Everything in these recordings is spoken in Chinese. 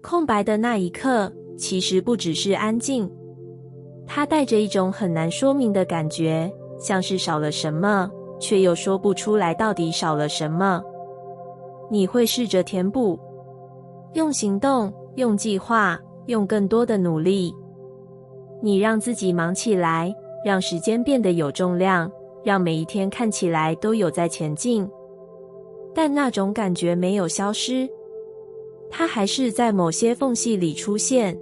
空白的那一刻，其实不只是安静，它带着一种很难说明的感觉，像是少了什么，却又说不出来到底少了什么。你会试着填补，用行动，用计划，用更多的努力。你让自己忙起来，让时间变得有重量，让每一天看起来都有在前进。但那种感觉没有消失，它还是在某些缝隙里出现。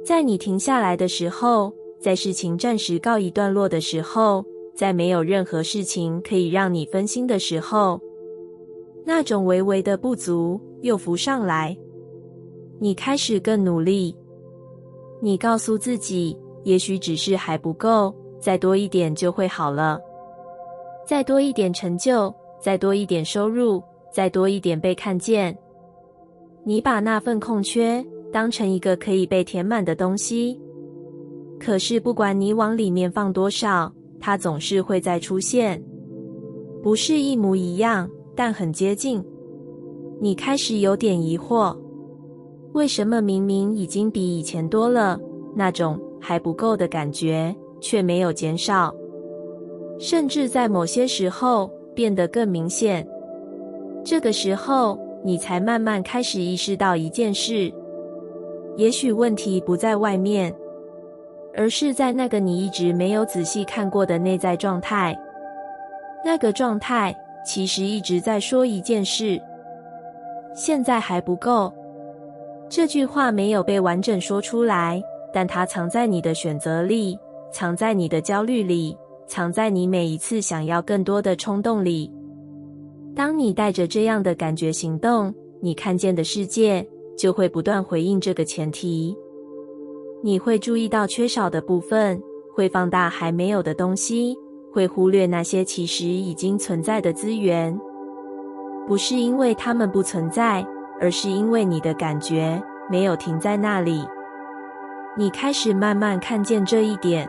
在你停下来的时候，在事情暂时告一段落的时候，在没有任何事情可以让你分心的时候，那种微微的不足又浮上来。你开始更努力，你告诉自己，也许只是还不够，再多一点就会好了。再多一点成就，再多一点收入，再多一点被看见。你把那份空缺当成一个可以被填满的东西，可是不管你往里面放多少，它总是会再出现。不是一模一样，但很接近。你开始有点疑惑，为什么明明已经比以前多了，那种还不够的感觉却没有减少，甚至在某些时候变得更明显。这个时候，你才慢慢开始意识到一件事，也许问题不在外面，而是在那个你一直没有仔细看过的内在状态。那个状态其实一直在说一件事：现在还不够。这句话没有被完整说出来，但它藏在你的选择里，藏在你的焦虑里，藏在你每一次想要更多的冲动里。当你带着这样的感觉行动，你看见的世界就会不断回应这个前提。你会注意到缺少的部分，会放大还没有的东西，会忽略那些其实已经存在的资源。不是因为它们不存在，而是因为你的感觉没有停在那里。你开始慢慢看见这一点，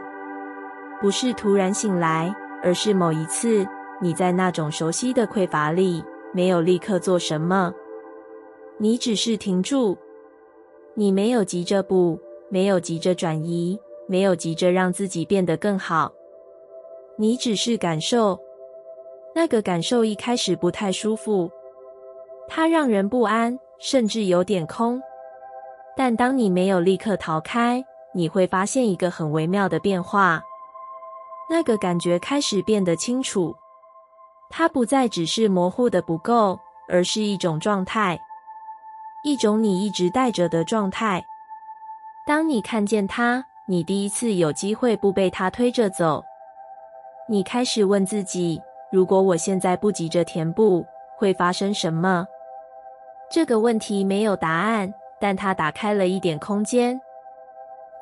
不是突然醒来，而是某一次你在那种熟悉的匮乏里，没有立刻做什么，你只是停住。你没有急着补，没有急着转移，没有急着让自己变得更好，你只是感受。那个感受一开始不太舒服，它让人不安，甚至有点空。但当你没有立刻逃开，你会发现一个很微妙的变化。那个感觉开始变得清楚，它不再只是模糊的不够，而是一种状态，一种你一直带着的状态。当你看见它，你第一次有机会不被它推着走。你开始问自己，如果我现在不急着填补，会发生什么？这个问题没有答案，但它打开了一点空间。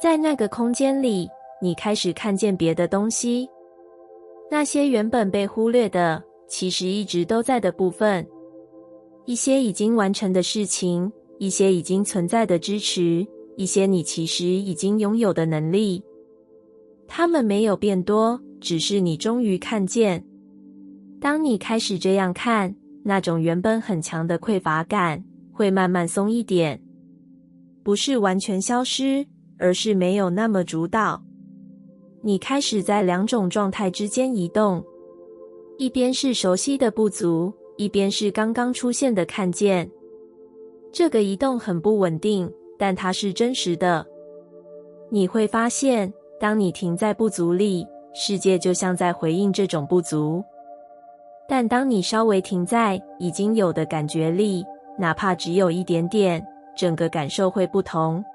在那个空间里，你开始看见别的东西，那些原本被忽略的，其实一直都在的部分。一些已经完成的事情，一些已经存在的支持，一些你其实已经拥有的能力。它们没有变多，只是你终于看见。当你开始这样看，那种原本很强的匮乏感会慢慢松一点，不是完全消失，而是没有那么主导。你开始在两种状态之间移动，一边是熟悉的不足，一边是刚刚出现的看见。这个移动很不稳定，但它是真实的。你会发现，当你停在不足里，世界就像在回应这种不足。但当你稍微停在已经有的感觉里，哪怕只有一点点，整个感受会不同。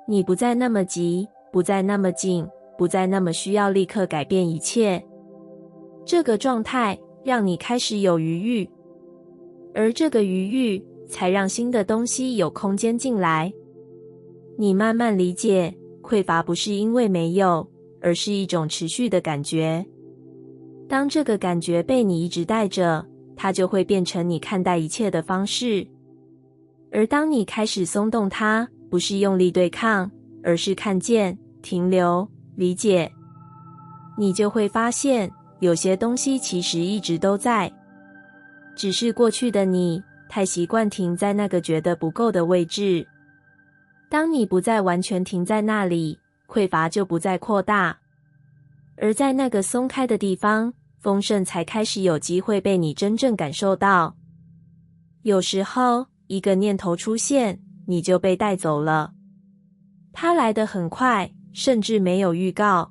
你不再那么急，不再那么紧，不再那么需要立刻改变一切。这个状态让你开始有余裕，而这个余裕才让新的东西有空间进来。你慢慢理解，匮乏不是因为没有，而是一种持续的感觉。当这个感觉被你一直带着，它就会变成你看待一切的方式。而当你开始松动它，不是用力对抗，而是看见、停留、理解，你就会发现，有些东西其实一直都在，只是过去的你太习惯停在那个觉得不够的位置。当你不再完全停在那里，匮乏就不再扩大。而在那个松开的地方，丰盛才开始有机会被你真正感受到。有时候，一个念头出现，你就被带走了。它来得很快，甚至没有预告。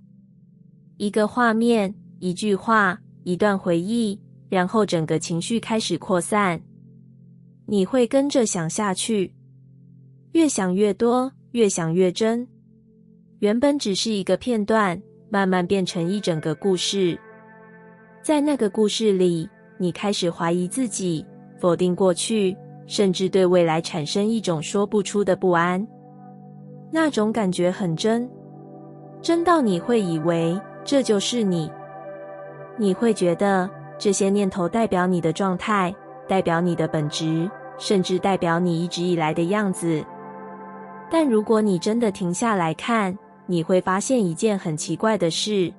一个画面，一句话，一段回忆，然后整个情绪开始扩散。你会跟着想下去，越想越多，越想越真。原本只是一个片段，慢慢变成一整个故事。在那个故事里，你开始怀疑自己，否定过去，甚至对未来产生一种说不出的不安。那种感觉很真，真到你会以为这就是你。你会觉得这些念头代表你的状态，代表你的本质，甚至代表你一直以来的样子。但如果你真的停下来看，你会发现一件很奇怪的事，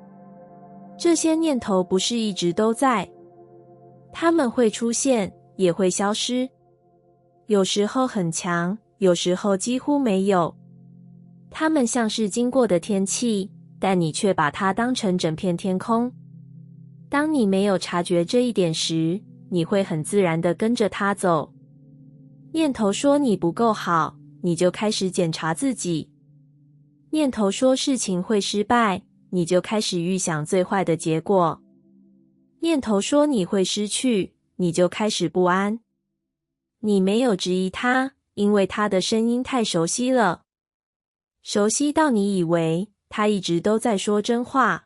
这些念头不是一直都在，它们会出现，也会消失，有时候很强，有时候几乎没有。它们像是经过的天气，但你却把它当成整片天空。当你没有察觉这一点时，你会很自然地跟着它走。念头说你不够好，你就开始检查自己。念头说事情会失败，你就开始预想最坏的结果。念头说你会失去，你就开始不安。你没有质疑它，因为它的声音太熟悉了，熟悉到你以为它一直都在说真话。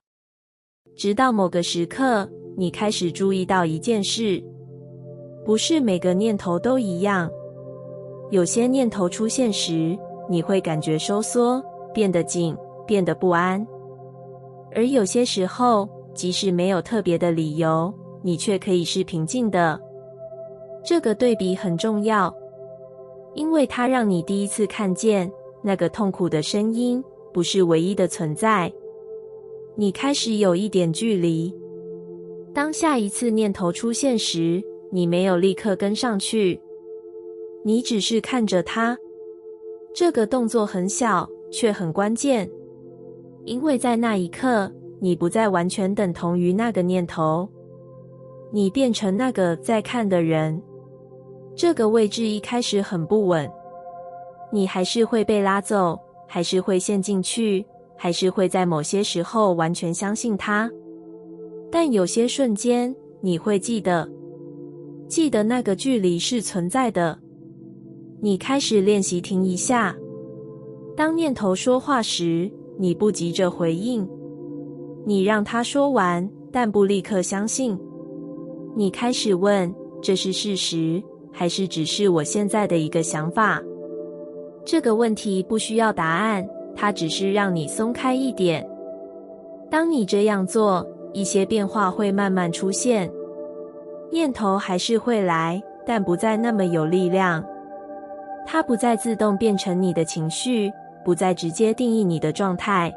直到某个时刻，你开始注意到一件事，不是每个念头都一样。有些念头出现时，你会感觉收缩，变得紧，变得不安。而有些时候，即使没有特别的理由，你却可以是平静的。这个对比很重要，因为它让你第一次看见那个痛苦的声音不是唯一的存在。你开始有一点距离。当下一次念头出现时，你没有立刻跟上去，你只是看着它。这个动作很小，却很关键，因为在那一刻，你不再完全等同于那个念头，你变成那个在看的人。这个位置一开始很不稳，你还是会被拉走，还是会陷进去，还是会在某些时候完全相信它。但有些瞬间，你会记得那个距离是存在的。你开始练习停一下。当念头说话时，你不急着回应，你让他说完，但不立刻相信。你开始问，这是事实，还是只是我现在的一个想法？这个问题不需要答案，它只是让你松开一点。当你这样做，一些变化会慢慢出现。念头还是会来，但不再那么有力量。它不再自动变成你的情绪，不再直接定义你的状态。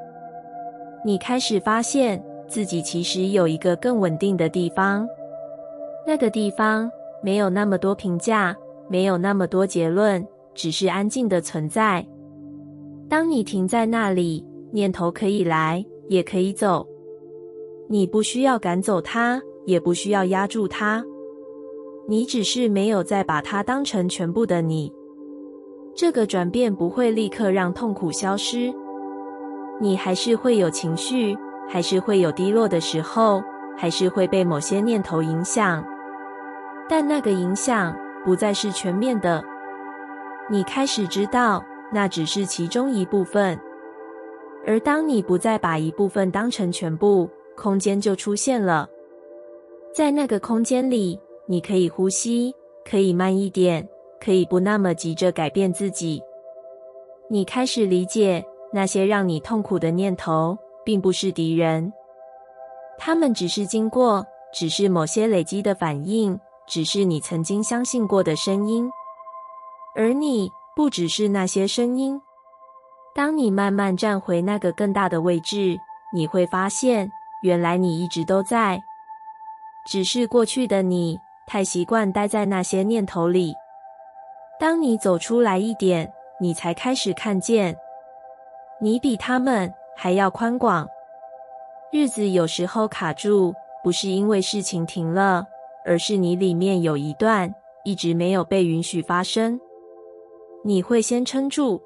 你开始发现自己其实有一个更稳定的地方。那个地方没有那么多评价，没有那么多结论，只是安静的存在。当你停在那里，念头可以来，也可以走。你不需要赶走它，也不需要压住它。你只是没有再把它当成全部的你。这个转变不会立刻让痛苦消失。你还是会有情绪，还是会有低落的时候，还是会被某些念头影响。但那个影响不再是全面的。你开始知道，那只是其中一部分。而当你不再把一部分当成全部，空间就出现了。在那个空间里，你可以呼吸，可以慢一点，可以不那么急着改变自己。你开始理解，那些让你痛苦的念头，并不是敌人。他们只是经过，只是某些累积的反应，只是你曾经相信过的声音。而你，不只是那些声音。当你慢慢站回那个更大的位置，你会发现，原来你一直都在。只是过去的你，太习惯待在那些念头里，当你走出来一点，你才开始看见，你比他们还要宽广。日子有时候卡住，不是因为事情停了，而是你里面有一段一直没有被允许发生。你会先撑住，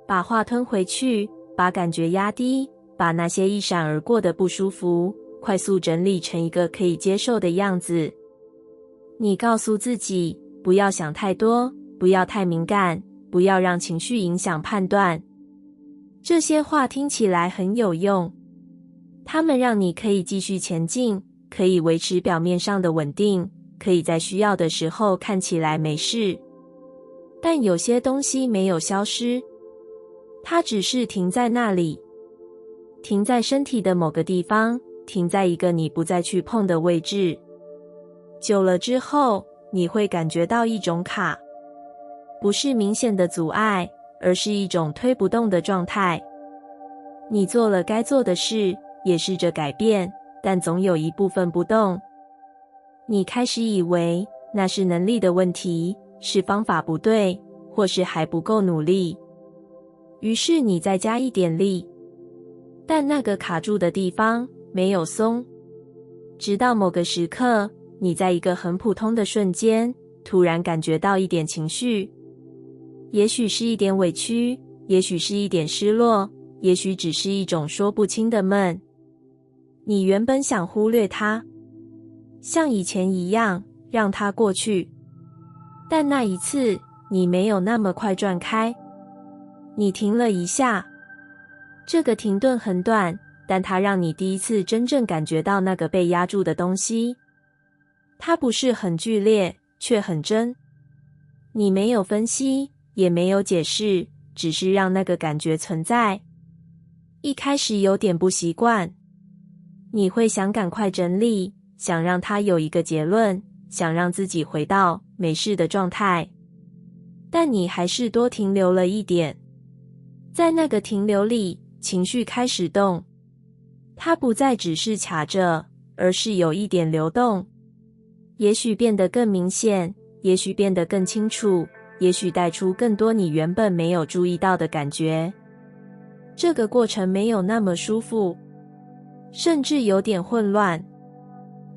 把话吞回去，把感觉压低，把那些一闪而过的不舒服快速整理成一个可以接受的样子。你告诉自己，不要想太多，不要太敏感，不要让情绪影响判断。这些话听起来很有用，它们让你可以继续前进，可以维持表面上的稳定，可以在需要的时候看起来没事。但有些东西没有消失，它只是停在那里，停在身体的某个地方，停在一个你不再去碰的位置。久了之后，你会感觉到一种卡，不是明显的阻碍，而是一种推不动的状态。你做了该做的事，也试着改变，但总有一部分不动。你开始以为那是能力的问题，是方法不对，或是还不够努力。于是你再加一点力，但那个卡住的地方没有松。直到某个时刻，你在一个很普通的瞬间，突然感觉到一点情绪，也许是一点委屈，也许是一点失落，也许只是一种说不清的闷。你原本想忽略它，像以前一样让它过去，但那一次你没有那么快转开，你停了一下。这个停顿很短，但它让你第一次真正感觉到那个被压住的东西。它不是很剧烈，却很真。你没有分析，也没有解释，只是让那个感觉存在。一开始有点不习惯，你会想赶快整理，想让它有一个结论，想让自己回到没事的状态。但你还是多停留了一点。在那个停留里，情绪开始动，它不再只是卡着，而是有一点流动，也许变得更明显，也许变得更清楚，也许带出更多你原本没有注意到的感觉。这个过程没有那么舒服，甚至有点混乱，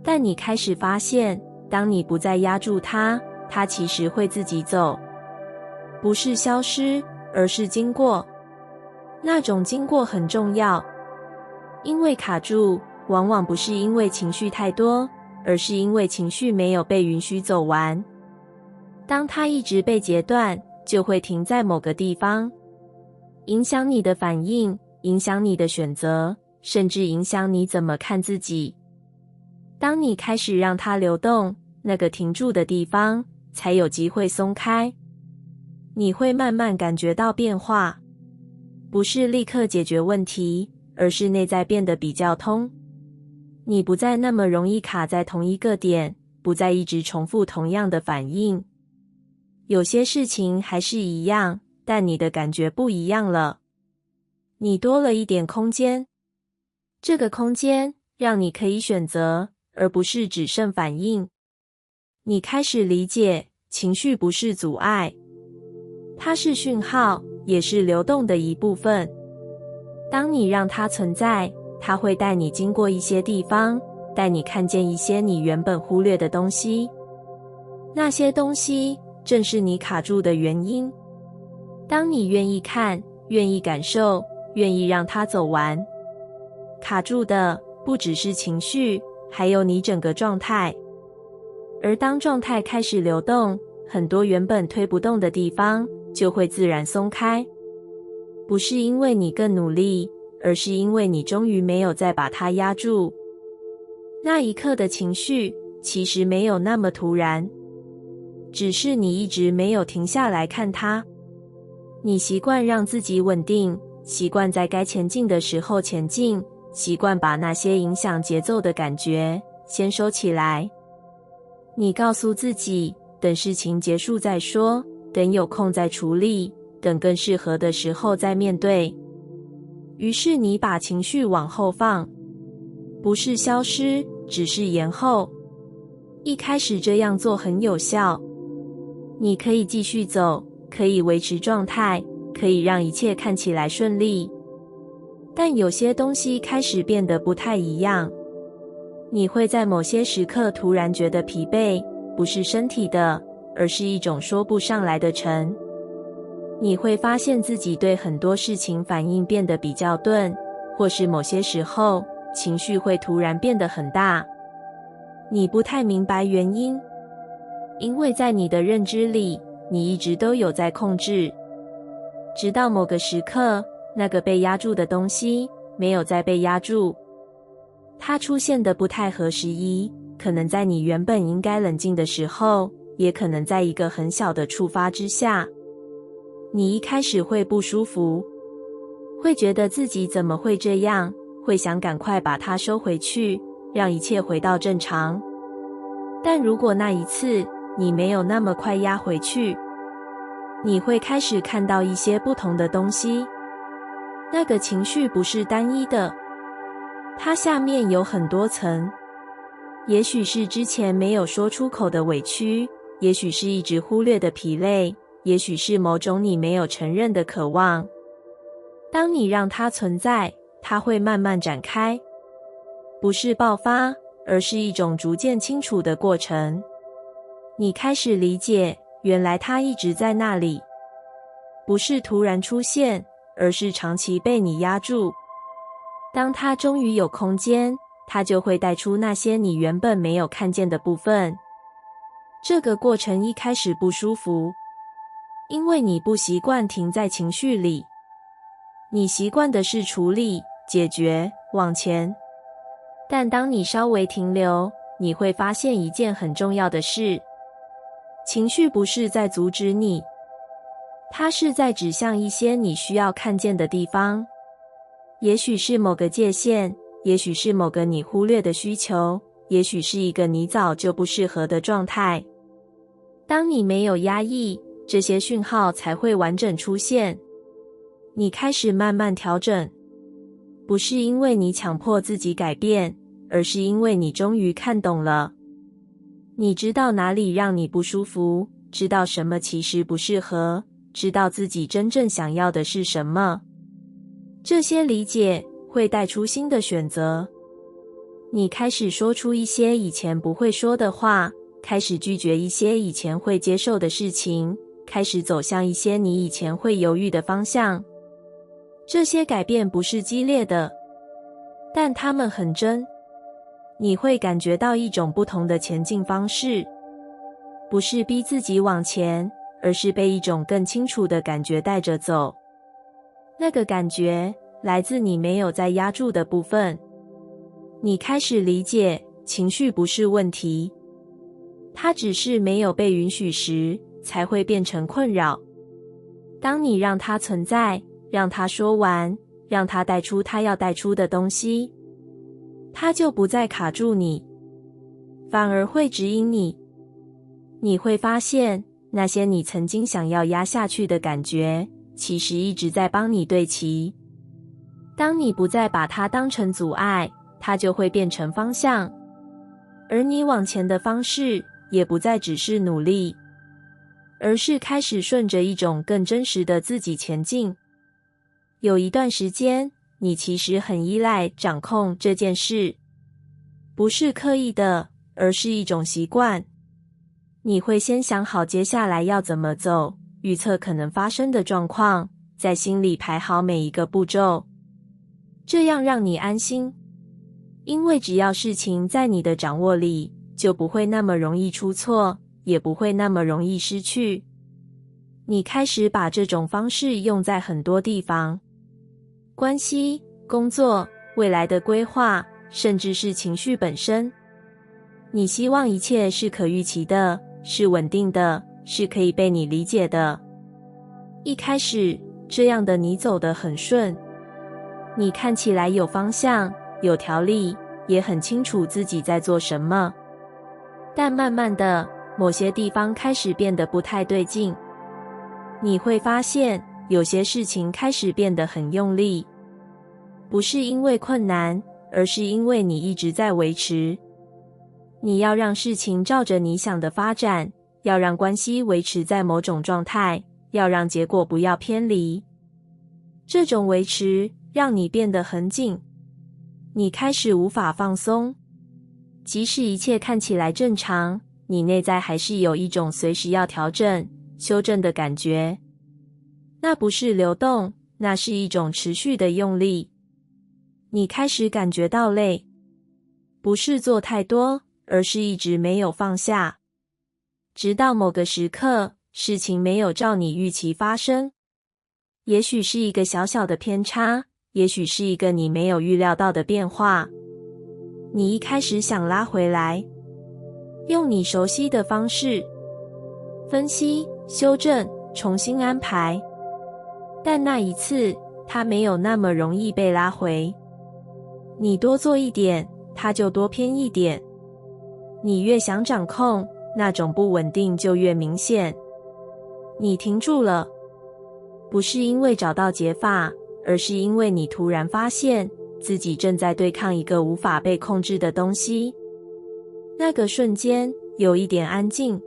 但你开始发现，当你不再压住它，它其实会自己走，不是消失，而是经过。那种经过很重要，因为卡住往往不是因为情绪太多，而是因为情绪没有被允许走完。当它一直被截断，就会停在某个地方，影响你的反应，影响你的选择，甚至影响你怎么看自己。当你开始让它流动，那个停住的地方才有机会松开。你会慢慢感觉到变化，不是立刻解决问题，而是内在变得比较通。你不再那么容易卡在同一个点，不再一直重复同样的反应。有些事情还是一样，但你的感觉不一样了。你多了一点空间，这个空间让你可以选择，而不是只剩反应。你开始理解，情绪不是阻碍，它是讯号，也是流动的一部分。当你让它存在，它会带你经过一些地方，带你看见一些你原本忽略的东西。那些东西正是你卡住的原因。当你愿意看，愿意感受，愿意让它走完，卡住的不只是情绪，还有你整个状态。而当状态开始流动，很多原本推不动的地方就会自然松开。不是因为你更努力，而是因为你终于没有再把它压住。那一刻的情绪其实没有那么突然，只是你一直没有停下来看它。你习惯让自己稳定，习惯在该前进的时候前进，习惯把那些影响节奏的感觉先收起来。你告诉自己，等事情结束再说，等有空再处理，等更适合的时候再面对。于是你把情绪往后放，不是消失，只是延后。一开始这样做很有效，你可以继续走，可以维持状态，可以让一切看起来顺利。但有些东西开始变得不太一样。你会在某些时刻突然觉得疲惫，不是身体的，而是一种说不上来的沉。你会发现自己对很多事情反应变得比较钝，或是某些时候情绪会突然变得很大。你不太明白原因，因为在你的认知里，你一直都有在控制。直到某个时刻，那个被压住的东西没有再被压住。它出现得不太合时宜，可能在你原本应该冷静的时候，也可能在一个很小的触发之下。你一开始会不舒服，会觉得自己怎么会这样，会想赶快把它收回去，让一切回到正常。但如果那一次你没有那么快压回去，你会开始看到一些不同的东西。那个情绪不是单一的，它下面有很多层，也许是之前没有说出口的委屈，也许是一直忽略的疲累，也许是某种你没有承认的渴望。当你让它存在，它会慢慢展开，不是爆发，而是一种逐渐清楚的过程。你开始理解，原来它一直在那里，不是突然出现，而是长期被你压住。当它终于有空间，它就会带出那些你原本没有看见的部分。这个过程一开始不舒服，因为你不习惯停在情绪里，你习惯的是处理、解决、往前。但当你稍微停留，你会发现一件很重要的事：情绪不是在阻止你，它是在指向一些你需要看见的地方。也许是某个界限，也许是某个你忽略的需求，也许是一个你早就不适合的状态。当你没有压抑，这些讯号才会完整出现。你开始慢慢调整，不是因为你强迫自己改变，而是因为你终于看懂了。你知道哪里让你不舒服，知道什么其实不适合，知道自己真正想要的是什么。这些理解会带出新的选择。你开始说出一些以前不会说的话，开始拒绝一些以前会接受的事情，开始走向一些你以前会犹豫的方向。这些改变不是激烈的，但它们很真。你会感觉到一种不同的前进方式，不是逼自己往前，而是被一种更清楚的感觉带着走。那个感觉来自你没有在压住的部分。你开始理解，情绪不是问题，它只是没有被允许时才会变成困扰。当你让它存在，让它说完，让它带出它要带出的东西，它就不再卡住你，反而会指引你。你会发现，那些你曾经想要压下去的感觉，其实一直在帮你对齐。当你不再把它当成阻碍，它就会变成方向，而你往前的方式也不再只是努力，而是开始顺着一种更真实的自己前进。有一段时间，你其实很依赖掌控这件事，不是刻意的，而是一种习惯。你会先想好接下来要怎么走，预测可能发生的状况，在心里排好每一个步骤，这样让你安心。因为只要事情在你的掌握里，就不会那么容易出错，也不会那么容易失去。你开始把这种方式用在很多地方，关系、工作、未来的规划，甚至是情绪本身。你希望一切是可预期的，是稳定的，是可以被你理解的。一开始，这样的你走得很顺，你看起来有方向，有条理，也很清楚自己在做什么。但慢慢的，某些地方开始变得不太对劲。你会发现，有些事情开始变得很用力，不是因为困难，而是因为你一直在维持。你要让事情照着你想的发展，要让关系维持在某种状态，要让结果不要偏离。这种维持让你变得很紧，你开始无法放松。即使一切看起来正常，你内在还是有一种随时要调整、修正的感觉。那不是流动，那是一种持续的用力。你开始感觉到累，不是做太多，而是一直没有放下。直到某个时刻，事情没有照你预期发生。也许是一个小小的偏差，也许是一个你没有预料到的变化。你一开始想拉回来，用你熟悉的方式分析、修正、重新安排，但那一次它没有那么容易被拉回。你多做一点，它就多偏一点。你越想掌控，那种不稳定就越明显。你停住了，不是因为找到解法，而是因为你突然发现自己正在对抗一个无法被控制的东西。那个瞬间有一点安静，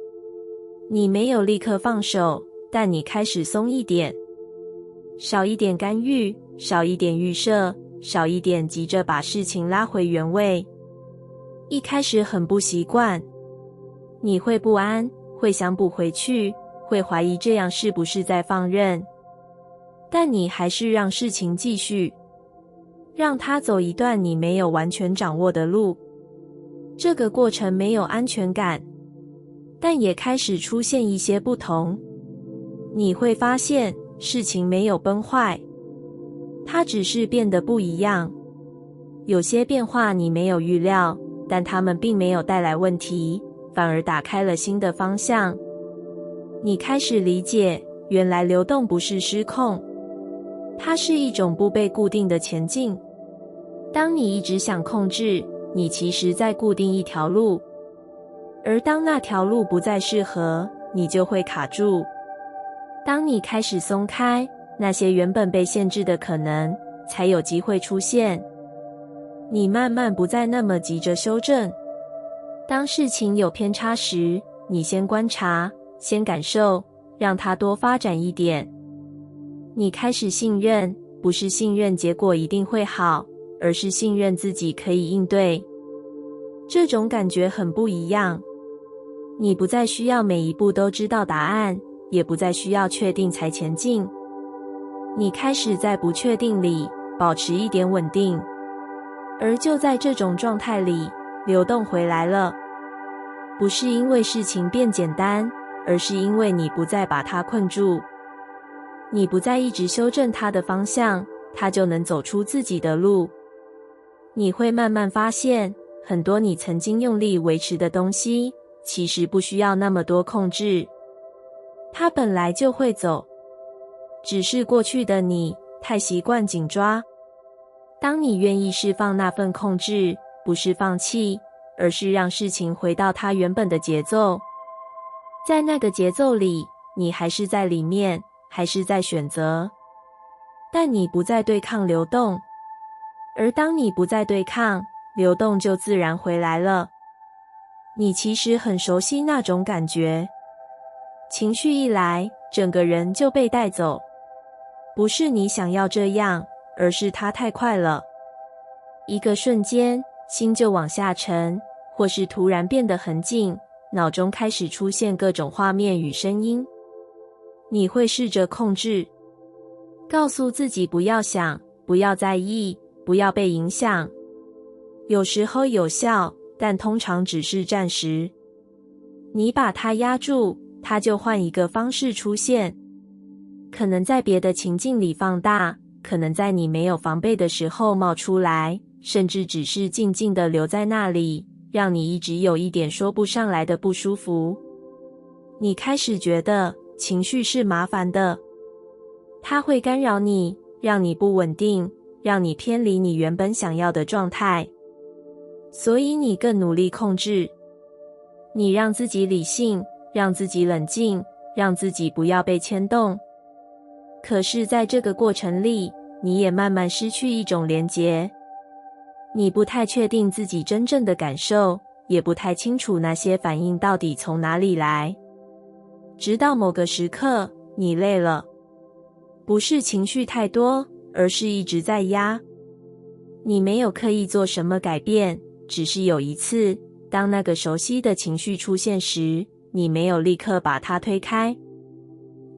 你没有立刻放手，但你开始松一点，少一点干预，少一点预设，少一点急着把事情拉回原位。一开始很不习惯，你会不安，会想补回去，会怀疑这样是不是在放任。但你还是让事情继续，让它走一段你没有完全掌握的路。这个过程没有安全感，但也开始出现一些不同。你会发现事情没有崩坏，它只是变得不一样。有些变化你没有预料，但它们并没有带来问题，反而打开了新的方向。你开始理解，原来流动不是失控，它是一种不被固定的前进。当你一直想控制，你其实在固定一条路，而当那条路不再适合，你就会卡住。当你开始松开，那些原本被限制的可能才有机会出现。你慢慢不再那么急着修正。当事情有偏差时，你先观察，先感受，让它多发展一点。你开始信任，不是信任结果一定会好，而是信任自己可以应对。这种感觉很不一样。你不再需要每一步都知道答案，也不再需要确定才前进。你开始在不确定里保持一点稳定，而就在这种状态里，流动回来了。不是因为事情变简单，而是因为你不再把它困住。你不再一直修正它的方向，它就能走出自己的路。你会慢慢发现，很多你曾经用力维持的东西，其实不需要那么多控制。它本来就会走，只是过去的你太习惯紧抓。当你愿意释放那份控制，不是放弃，而是让事情回到它原本的节奏。在那个节奏里，你还是在里面，还是在选择，但你不再对抗流动。而当你不再对抗，流动就自然回来了。你其实很熟悉那种感觉，情绪一来，整个人就被带走。不是你想要这样，而是它太快了。一个瞬间，心就往下沉，或是突然变得很紧，脑中开始出现各种画面与声音。你会试着控制，告诉自己不要想，不要在意，不要被影响。有时候有效，但通常只是暂时。你把它压住，它就换一个方式出现。可能在别的情境里放大，可能在你没有防备的时候冒出来，甚至只是静静地留在那里，让你一直有一点说不上来的不舒服。你开始觉得情绪是麻烦的，它会干扰你，让你不稳定，让你偏离你原本想要的状态。所以你更努力控制，你让自己理性，让自己冷静，让自己不要被牵动。可是在这个过程里，你也慢慢失去一种连结。你不太确定自己真正的感受，也不太清楚那些反应到底从哪里来。直到某个时刻，你累了，不是情绪太多，而是一直在压。你没有刻意做什么改变，只是有一次，当那个熟悉的情绪出现时，你没有立刻把它推开。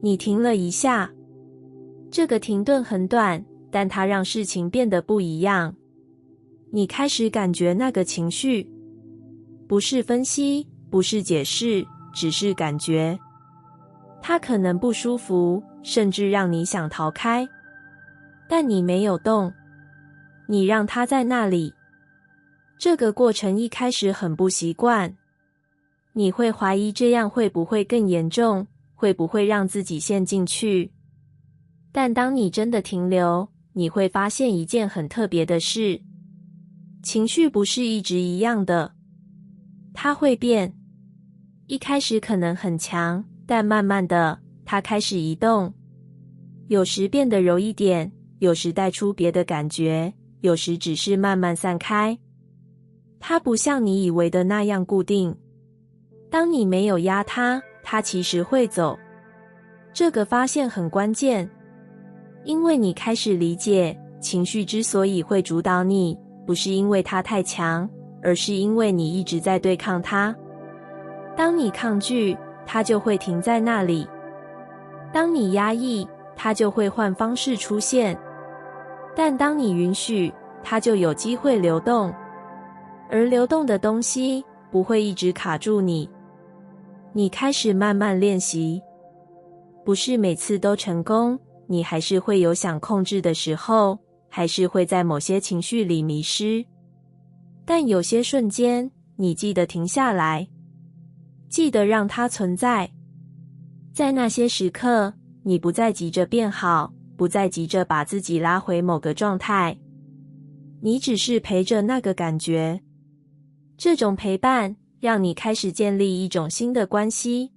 你停了一下，这个停顿很短，但它让事情变得不一样。你开始感觉那个情绪，不是分析，不是解释，只是感觉。它可能不舒服，甚至让你想逃开，但你没有动，你让它在那里。这个过程一开始很不习惯，你会怀疑这样会不会更严重，会不会让自己陷进去。但当你真的停留，你会发现一件很特别的事，情绪不是一直一样的，它会变。一开始可能很强，但慢慢的，它开始移动。有时变得柔一点，有时带出别的感觉，有时只是慢慢散开。它不像你以为的那样固定。当你没有压它，它其实会走。这个发现很关键，因为你开始理解，情绪之所以会主导你，不是因为它太强，而是因为你一直在对抗它。当你抗拒，它就会停在那里；当你压抑，它就会换方式出现。但当你允许，它就有机会流动。而流动的东西不会一直卡住你。你开始慢慢练习，不是每次都成功，你还是会有想控制的时候，还是会在某些情绪里迷失。但有些瞬间，你记得停下来，记得让它存在。在那些时刻，你不再急着变好，不再急着把自己拉回某个状态，你只是陪着那个感觉。这种陪伴让你开始建立一种新的关系，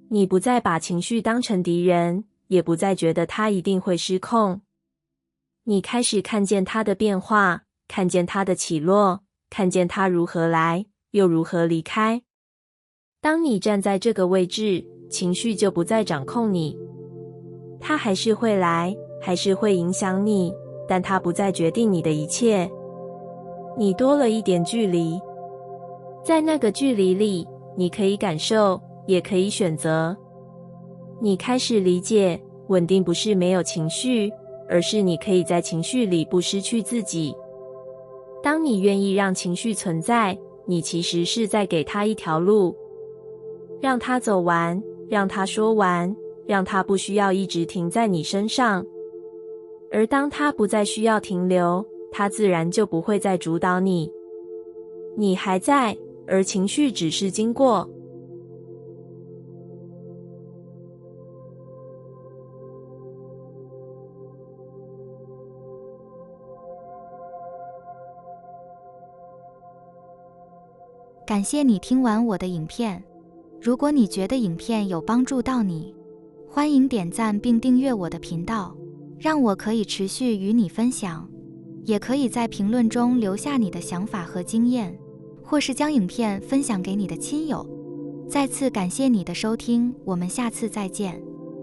你不再把情绪当成敌人，也不再觉得它一定会失控。你开始看见它的变化，看见它的起落，看见它如何来，又如何离开。当你站在这个位置，情绪就不再掌控你。它还是会来，还是会影响你，但它不再决定你的一切。你多了一点距离，在那个距离里，你可以感受，也可以选择。你开始理解，稳定不是没有情绪，而是你可以在情绪里不失去自己。当你愿意让情绪存在，你其实是在给它一条路，让它走完，让它说完，让它不需要一直停在你身上。而当它不再需要停留，它自然就不会再主导你。你还在，而情绪只是经过。感谢你听完我的影片。如果你觉得影片有帮助到你，欢迎点赞并订阅我的频道，让我可以持续与你分享。也可以在评论中留下你的想法和经验，或是将影片分享给你的亲友。再次感谢你的收听，我们下次再见。